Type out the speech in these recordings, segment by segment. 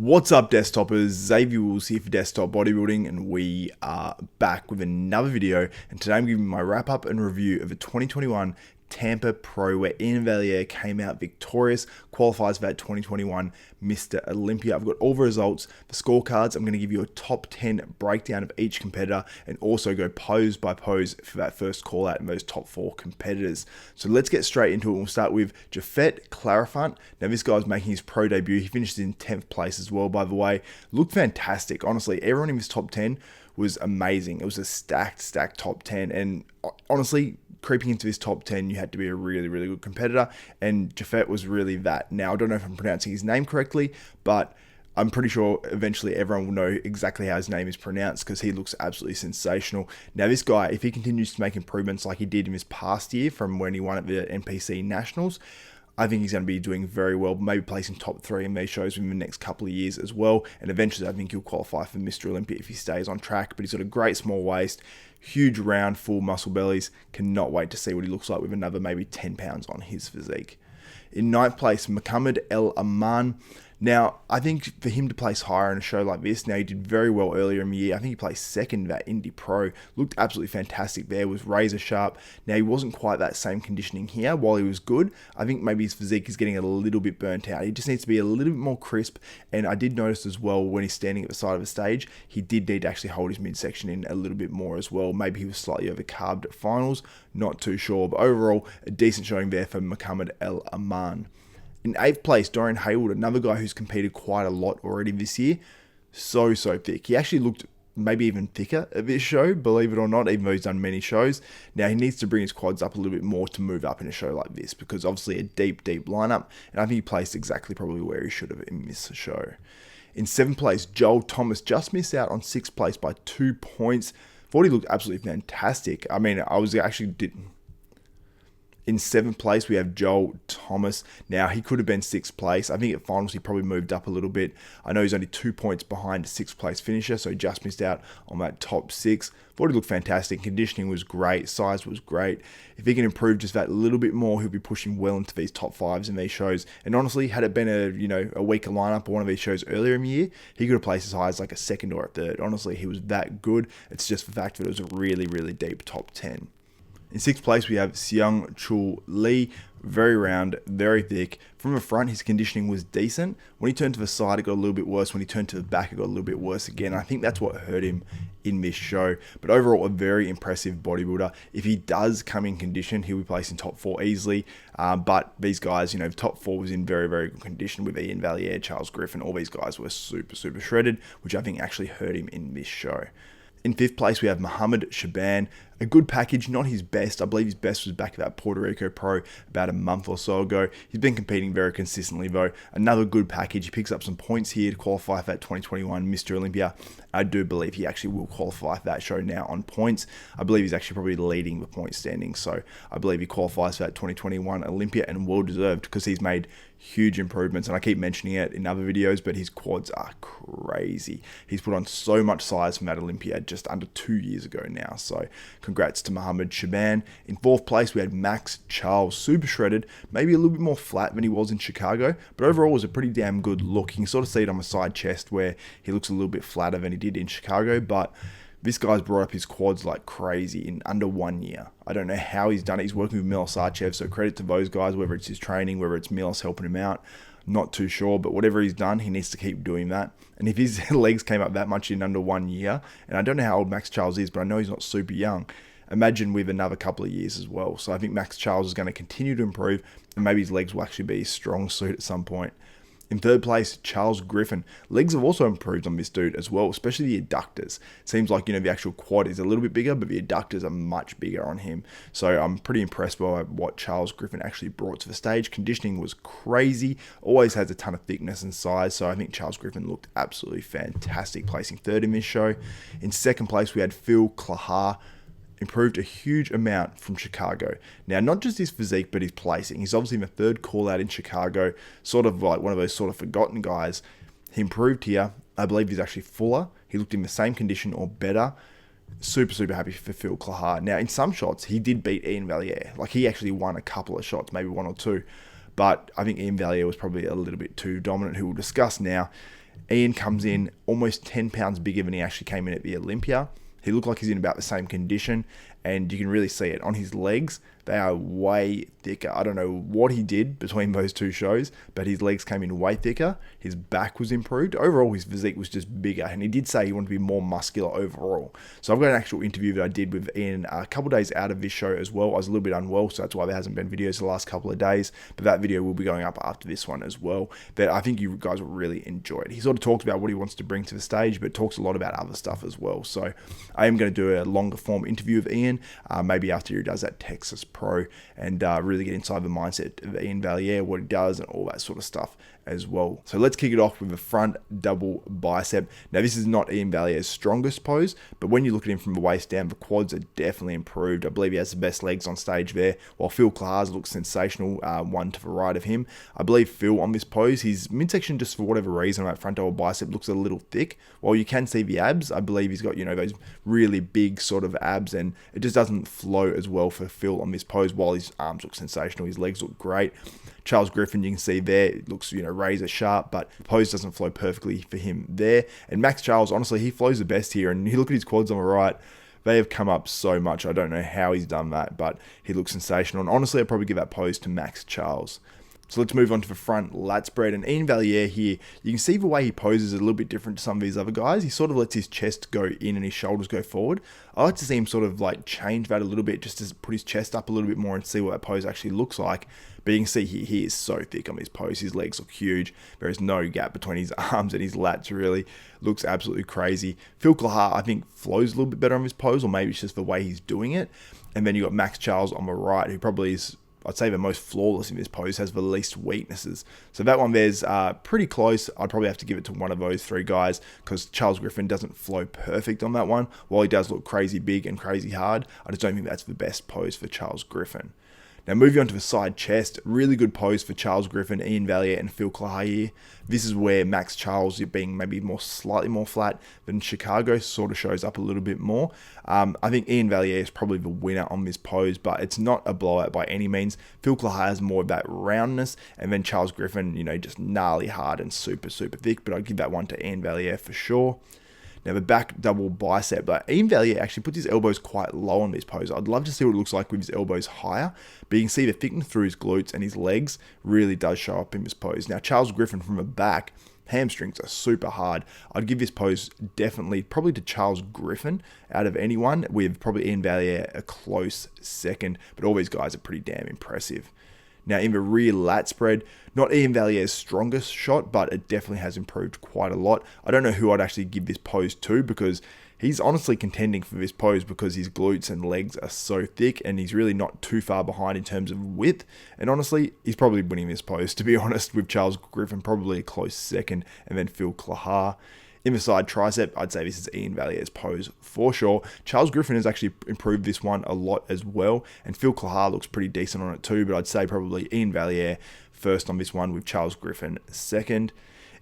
What's up, desktoppers? Xavier Wills here for Desktop Bodybuilding, and we are back with another video. And today I'm giving you my wrap up and review of the 2021 Tampa Pro, where Iain Valliere came out victorious, qualifies for that 2021 Mr. Olympia. I've got all the results, the scorecards. I'm going to give you a top 10 breakdown of each competitor and also go pose by pose for that first call out and those top 4 competitors. So let's get straight into it. We'll start with Phil Clahar. Now this guy's making his pro debut. He finished in 10th place as well, by the way. Looked fantastic. Honestly, everyone in his top 10 was amazing. It was a stacked top 10, and honestly, creeping into this top 10, you had to be a really good competitor, and Jafet was really that. Now, I don't know if I'm pronouncing his name correctly, but I'm pretty sure eventually everyone will know exactly how his name is pronounced because he looks absolutely sensational. Now, this guy, if he continues to make improvements like he did in his past year from when he won at the NPC Nationals, I think he's going to be doing very well, maybe placing top 3 in these shows within the next couple of years as well. And eventually, I think he'll qualify for Mr. Olympia if he stays on track. But he's got a great small waist, huge round, full muscle bellies. Cannot wait to see what he looks like with another maybe 10 pounds on his physique. In 9th place, Mohammed ElAman. Now, I think for him to place higher in a show like this, now he did very well earlier in the year. I think he placed second at Indy Pro. Looked absolutely fantastic there, was razor sharp. Now, he wasn't quite that same conditioning here. While he was good, I think maybe his physique is getting a little bit burnt out. He just needs to be a little bit more crisp. And I did notice as well, when he's standing at the side of the stage, he did need to actually hold his midsection in a little bit more as well. Maybe he was slightly overcarbed at finals. Not too sure. But overall, a decent showing there for Mohammed ElAman. In 8th place, Darren Haywood, another guy who's competed quite a lot already this year. So thick. He actually looked maybe even thicker at this show, believe it or not, even though he's done many shows. Now, he needs to bring his quads up a little bit more to move up in a show like this, because obviously a deep lineup, and I think he placed exactly probably where he should have in this show. In 7th place, Joel Thomas just missed out on 6th place by 2 points. Thought he looked absolutely fantastic. I mean, In 7th place, we have Joel Thomas. Now, he could have been 6th place. I think at finals, he probably moved up a little bit. I know he's only 2 points behind a 6th place finisher, so he just missed out on that top 6. Thought he looked fantastic. Conditioning was great. Size was great. If he can improve just that little bit more, he'll be pushing well into these top 5s in these shows. And honestly, had it been a weaker lineup or one of these shows earlier in the year, he could have placed as high as like a 2nd or a 3rd. Honestly, he was that good. It's just the fact that it was a really deep top 10. In 6th place, we have Siongchul Lee. Very round, very thick. From the front, his conditioning was decent. When he turned to the side, it got a little bit worse. When he turned to the back, it got a little bit worse again. I think that's what hurt him in this show. But overall, a very impressive bodybuilder. If he does come in condition, he'll be placed in top 4 easily. But these guys, top 4 was in very good condition with Iain Valliere, Charles Griffin. All these guys were super shredded, which I think actually hurt him in this show. In 5th place, we have Mohammed Shaban. A good package, not his best. I believe his best was back at that Puerto Rico Pro about a month or so ago. He's been competing very consistently, though. Another good package. He picks up some points here to qualify for that 2021 Mr. Olympia. I do believe he actually will qualify for that show now on points. I believe he's actually probably leading the point standing, so I believe he qualifies for that 2021 Olympia, and well deserved, because he's made huge improvements, and I keep mentioning it in other videos, but his quads are crazy. He's put on so much size from that Olympia just under 2 years ago now, so congrats to Mohammed Shaban. In 4th place, we had Maxx Charles, super shredded, maybe a little bit more flat than he was in Chicago, but overall was a pretty damn good look. You can sort of see it on the side chest where he looks a little bit flatter than he did in Chicago, but this guy's brought up his quads like crazy in under 1 year. I don't know how he's done it. He's working with Milos Archev, so credit to those guys, whether it's his training, whether it's Milos helping him out. Not too sure, but whatever he's done, he needs to keep doing that. And if his legs came up that much in under 1 year, and I don't know how old Maxx Charles is, but I know he's not super young, imagine with another couple of years as well. So I think Maxx Charles is going to continue to improve, and maybe his legs will actually be his strong suit at some point. In 3rd place, Charles Griffin. Legs have also improved on this dude as well, especially the adductors. Seems like, the actual quad is a little bit bigger, but the adductors are much bigger on him. So I'm pretty impressed by what Charles Griffin actually brought to the stage. Conditioning was crazy. Always has a ton of thickness and size. So I think Charles Griffin looked absolutely fantastic, placing 3rd in this show. In 2nd place, we had Phil Clahar. Improved a huge amount from Chicago. Now, not just his physique, but his placing. He's obviously in the 3rd call out in Chicago, sort of like one of those sort of forgotten guys. He improved here. I believe he's actually fuller. He looked in the same condition or better. Super happy for Phil Clahar. Now, in some shots, he did beat Iain Valliere. Like, he actually won a couple of shots, maybe 1 or 2. But I think Iain Valliere was probably a little bit too dominant, who we'll discuss now. Iain comes in almost 10 pounds bigger than he actually came in at the Olympia. He looked like he's in about the same condition, and you can really see it on his legs. They are way thicker. I don't know what he did between those two shows, but his legs came in way thicker. His back was improved. Overall, his physique was just bigger, and he did say he wanted to be more muscular overall. So I've got an actual interview that I did with Iain a couple days out of this show as well. I was a little bit unwell, so that's why there hasn't been videos the last couple of days, but that video will be going up after this one as well. But I think you guys will really enjoy it. He sort of talks about what he wants to bring to the stage, but talks a lot about other stuff as well. So I am going to do a longer form interview with Iain, maybe after he does that Texas Pro, and really get inside the mindset of Iain Valliere, what he does, and all that sort of stuff as well. So let's kick it off with the front double bicep. Now, this is not Iain Valliere's strongest pose, but when you look at him from the waist down, the quads are definitely improved. I believe he has the best legs on stage there, while Phil Clahar's looks sensational, one to the right of him. I believe Phil on this pose, his midsection, just for whatever reason, that front double bicep looks a little thick. While you can see the abs, I believe he's got, those really big sort of abs, and it just doesn't flow as well for Phil on this pose, while his arms look sensational, his legs look great. Charles Griffin, you can see there, it looks, razor sharp, but the pose doesn't flow perfectly for him there. And Maxx Charles, honestly, he flows the best here, and you look at his quads on the right, they have come up so much. I don't know how he's done that, but he looks sensational. And honestly, I'd probably give that pose to Maxx Charles. So let's move on to the front lat spread. And Iain Valliere here, you can see the way he poses is a little bit different to some of these other guys. He sort of lets his chest go in and his shoulders go forward. I like to see him sort of like change that a little bit, just to put his chest up a little bit more and see what that pose actually looks like. But you can see he is so thick on this pose. His legs look huge. There is no gap between his arms and his lats, really. Looks absolutely crazy. Phil Clahar, I think, flows a little bit better on this pose, or maybe it's just the way he's doing it. And then you got Maxx Charles on the right, who probably is, I'd say, the most flawless in this pose, has the least weaknesses. So that one there's pretty close. I'd probably have to give it to one of those three guys, because Charles Griffin doesn't flow perfect on that one. While he does look crazy big and crazy hard, I just don't think that's the best pose for Charles Griffin. Now, moving on to the side chest, really good pose for Charles Griffin, Iain Valliere, and Phil Clahar here. This is where Maxx Charles, being maybe slightly more flat than Chicago, sort of shows up a little bit more. I think Iain Valliere is probably the winner on this pose, but it's not a blowout by any means. Phil Clahar has more of that roundness, and then Charles Griffin, just gnarly hard and super, super thick, but I'd give that one to Iain Valliere for sure. Now, the back double bicep, but Iain Valliere actually puts his elbows quite low on this pose. I'd love to see what it looks like with his elbows higher, but you can see the thickness through his glutes and his legs really does show up in this pose. Now, Charles Griffin from the back, hamstrings are super hard. I'd give this pose definitely probably to Charles Griffin out of anyone, with probably Iain Valliere a close second, but all these guys are pretty damn impressive. Now, in the rear lat spread, not Iain Valliere's strongest shot, but it definitely has improved quite a lot. I don't know who I'd actually give this pose to, because he's honestly contending for this pose because his glutes and legs are so thick, and he's really not too far behind in terms of width. And honestly, he's probably winning this pose, to be honest, with Charles Griffin probably a close second, and then Phil Clahar. In the side tricep, I'd say this is Iain Valliere's pose for sure. Charles Griffin has actually improved this one a lot as well, and Phil Clahar looks pretty decent on it too, but I'd say probably Iain Valliere first on this one, with Charles Griffin second.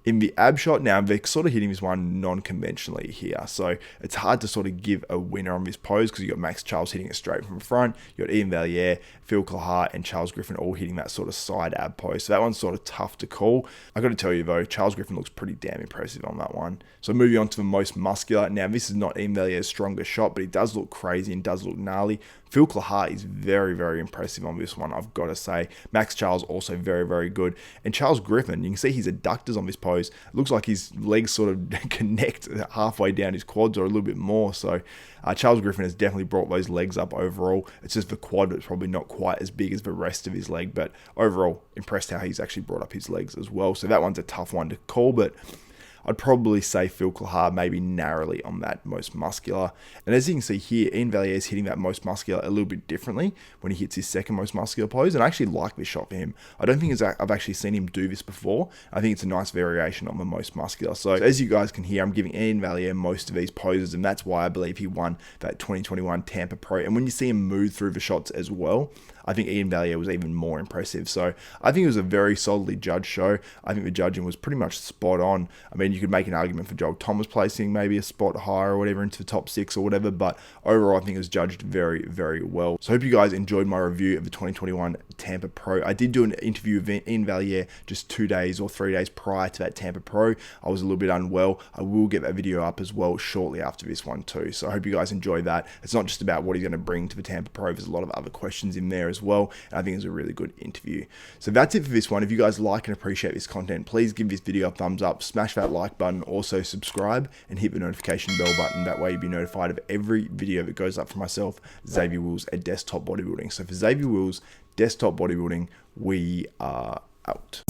In the ab shot, now they're sort of hitting this one non-conventionally here, so it's hard to sort of give a winner on this pose, because you got Maxx Charles hitting it straight from the front, you got Iain Valliere, Phil Clahar, and Charles Griffin all hitting that sort of side ab pose, so that one's sort of tough to call. I got to tell you though, Charles Griffin looks pretty damn impressive on that one. So moving on to the most muscular. Now, this is not Iain Valliere's strongest shot, but he does look crazy and does look gnarly. Phil Clahar is very, very impressive on this one, I've got to say. Maxx Charles also very, very good. And Charles Griffin, you can see his adductors on this pose. It looks like his legs sort of connect halfway down his quads, or a little bit more. So Charles Griffin has definitely brought those legs up overall. It's just the quad that's probably not quite as big as the rest of his leg, but overall, impressed how he's actually brought up his legs as well. So that one's a tough one to call, but I'd probably say Phil Clahar maybe narrowly on that most muscular. And as you can see here, Iain Valliere is hitting that most muscular a little bit differently when he hits his second most muscular pose. And I actually like this shot for him. I don't think I've actually seen him do this before. I think it's a nice variation on the most muscular. So as you guys can hear, I'm giving Iain Valliere most of these poses, and that's why I believe he won that 2021 Tampa Pro. And when you see him move through the shots as well, I think Iain Valliere was even more impressive. So I think it was a very solidly judged show. I think the judging was pretty much spot on. I mean, you could make an argument for Joel Thomas placing maybe a spot higher or whatever into the top 6 or whatever, but overall I think it was judged very, very well. So I hope you guys enjoyed my review of the 2021 Tampa Pro. I did do an interview with Iain Valliere just 2 days or 3 days prior to that Tampa Pro. I was a little bit unwell. I will get that video up as well shortly after this one too. So I hope you guys enjoyed that. It's not just about what he's going to bring to the Tampa Pro. There's a lot of other questions in there as well, and I think it's a really good interview. So that's it for this one. If you guys like and appreciate this content, please give this video a thumbs up, smash that like button, also subscribe and hit the notification bell button. That way you'll be notified of every video that goes up for myself, Xavier Wills at Desktop Bodybuilding. So for Xavier Wills, Desktop Bodybuilding, we are out.